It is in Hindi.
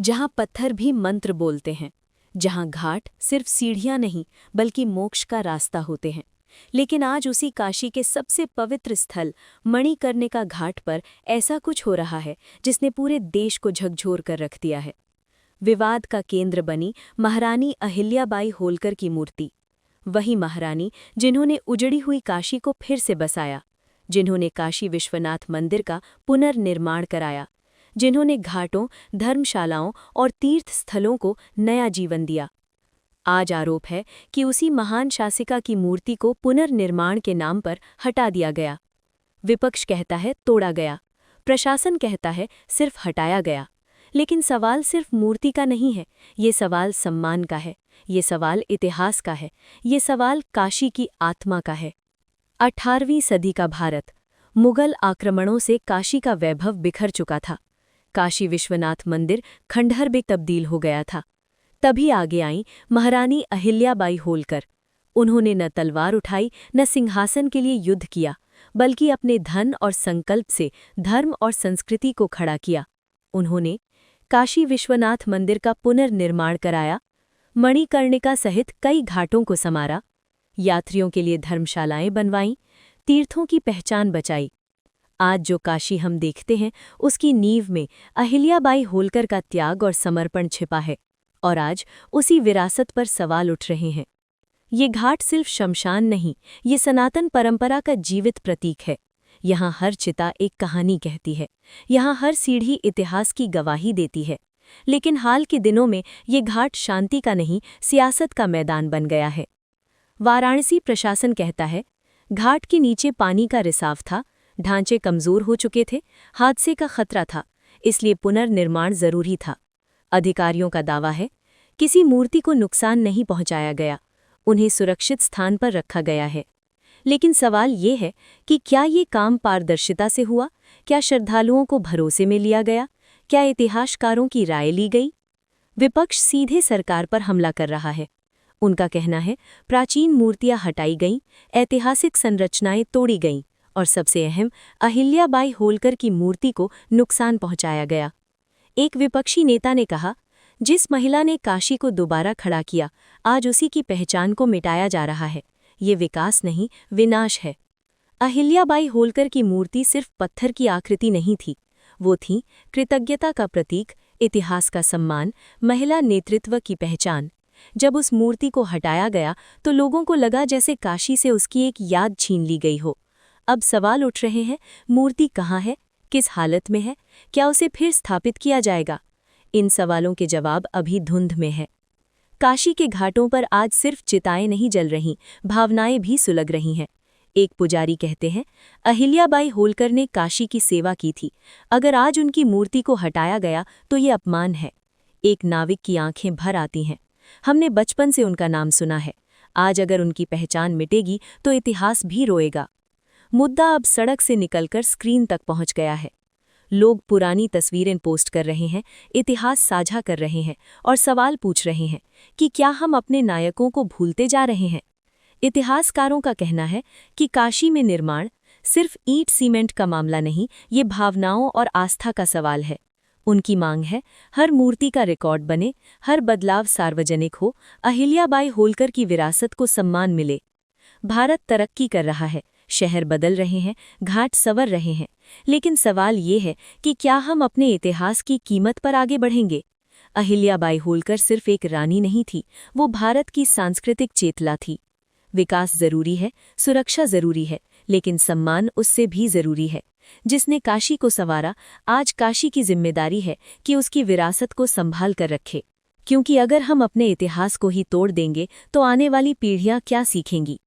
जहाँ पत्थर भी मंत्र बोलते हैं, जहाँ घाट सिर्फ सीढ़ियाँ नहीं बल्कि मोक्ष का रास्ता होते हैं। लेकिन आज उसी काशी के सबसे पवित्र स्थल मणिकर्णिका घाट पर ऐसा कुछ हो रहा है जिसने पूरे देश को झकझोर कर रख दिया है। विवाद का केंद्र बनी महारानी अहिल्याबाई होलकर की मूर्ति। वही महारानी जिन्होंने उजड़ी हुई काशी को फिर से बसाया, जिन्होंने काशी विश्वनाथ मंदिर का पुनर्निर्माण कराया, जिन्होंने घाटों, धर्मशालाओं और तीर्थ स्थलों को नया जीवन दिया। आज आरोप है कि उसी महान शासिका की मूर्ति को पुनर्निर्माण के नाम पर हटा दिया गया। विपक्ष कहता है तोड़ा गया, प्रशासन कहता है सिर्फ हटाया गया। लेकिन सवाल सिर्फ मूर्ति का नहीं है, ये सवाल सम्मान का है, ये सवाल इतिहास का है, ये सवाल काशी की आत्मा का है। 18वीं सदी का भारत, मुगल आक्रमणों से काशी का वैभव बिखर चुका था। काशी विश्वनाथ मंदिर खंडहर में तब्दील हो गया था। तभी आगे आईं महारानी अहिल्याबाई होलकर। उन्होंने न तलवार उठाई, न सिंहासन के लिए युद्ध किया, बल्कि अपने धन और संकल्प से धर्म और संस्कृति को खड़ा किया। उन्होंने काशी विश्वनाथ मंदिर का पुनर्निर्माण कराया, मणिकर्णिका सहित कई घाटों को संवारा, यात्रियों के लिए धर्मशालाएं बनवाईं, तीर्थों की पहचान बचाई। आज जो काशी हम देखते हैं उसकी नींव में अहिल्याबाई होलकर का त्याग और समर्पण छिपा है, और आज उसी विरासत पर सवाल उठ रहे हैं। ये घाट सिर्फ शमशान नहीं, ये सनातन परंपरा का जीवित प्रतीक है। यहाँ हर चिता एक कहानी कहती है, यहाँ हर सीढ़ी इतिहास की गवाही देती है। लेकिन हाल के दिनों में ये घाट शांति का नहीं, सियासत का मैदान बन गया है। वाराणसी प्रशासन कहता है घाट के नीचे पानी का रिसाव था, ढांचे कमजोर हो चुके थे, हादसे का खतरा था, इसलिए पुनर्निर्माण जरूरी था। अधिकारियों का दावा है किसी मूर्ति को नुकसान नहीं पहुंचाया गया, उन्हें सुरक्षित स्थान पर रखा गया है। लेकिन सवाल ये है कि क्या ये काम पारदर्शिता से हुआ? क्या श्रद्धालुओं को भरोसे में लिया गया? क्या इतिहासकारों की राय ली गई? विपक्ष सीधे सरकार पर हमला कर रहा है। उनका कहना है प्राचीन मूर्तियां हटाई गईं, ऐतिहासिक संरचनाएं तोड़ी गईं और सबसे अहम अहिल्याबाई होलकर की मूर्ति को नुकसान पहुंचाया गया। एक विपक्षी नेता ने कहा, जिस महिला ने काशी को दोबारा खड़ा किया, आज उसी की पहचान को मिटाया जा रहा है। ये विकास नहीं, विनाश है। अहिल्याबाई होलकर की मूर्ति सिर्फ पत्थर की आकृति नहीं थी, वो थी कृतज्ञता का प्रतीक, इतिहास का सम्मान, महिला नेतृत्व की पहचान। जब उस मूर्ति को हटाया गया तो लोगों को लगा जैसे काशी से उसकी एक याद छीन ली गई हो। अब सवाल उठ रहे हैं, मूर्ति कहाँ है, किस हालत में है, क्या उसे फिर स्थापित किया जाएगा? इन सवालों के जवाब अभी धुंध में है। काशी के घाटों पर आज सिर्फ चिताएं नहीं जल रहीं, भावनाएं भी सुलग रही हैं। एक पुजारी कहते हैं, अहिल्याबाई होलकर ने काशी की सेवा की थी, अगर आज उनकी मूर्ति को हटाया गया तो ये अपमान है। एक नाविक की आंखें भर आती हैं, हमने बचपन से उनका नाम सुना है, आज अगर उनकी पहचान मिटेगी तो इतिहास भी रोएगा। मुद्दा अब सड़क से निकलकर स्क्रीन तक पहुंच गया है। लोग पुरानी तस्वीरें पोस्ट कर रहे हैं, इतिहास साझा कर रहे हैं और सवाल पूछ रहे हैं कि क्या हम अपने नायकों को भूलते जा रहे हैं? इतिहासकारों का कहना है कि काशी में निर्माण सिर्फ ईंट सीमेंट का मामला नहीं, ये भावनाओं और आस्था का सवाल है। उनकी मांग है हर मूर्ति का रिकॉर्ड बने, हर बदलाव सार्वजनिक हो, अहिल्याबाई होलकर की विरासत को सम्मान मिले। भारत तरक्की कर रहा है, शहर बदल रहे हैं, घाट संवर रहे हैं, लेकिन सवाल ये है कि क्या हम अपने इतिहास की कीमत पर आगे बढ़ेंगे? अहिल्याबाई होलकर सिर्फ एक रानी नहीं थी, वो भारत की सांस्कृतिक चेतना थी। विकास जरूरी है, सुरक्षा जरूरी है, लेकिन सम्मान उससे भी जरूरी है। जिसने काशी को संवारा, आज काशी की जिम्मेदारी है कि उसकी विरासत को संभाल कर रखे, क्योंकि अगर हम अपने इतिहास को ही तोड़ देंगे तो आने वाली पीढ़ियां क्या सीखेंगी?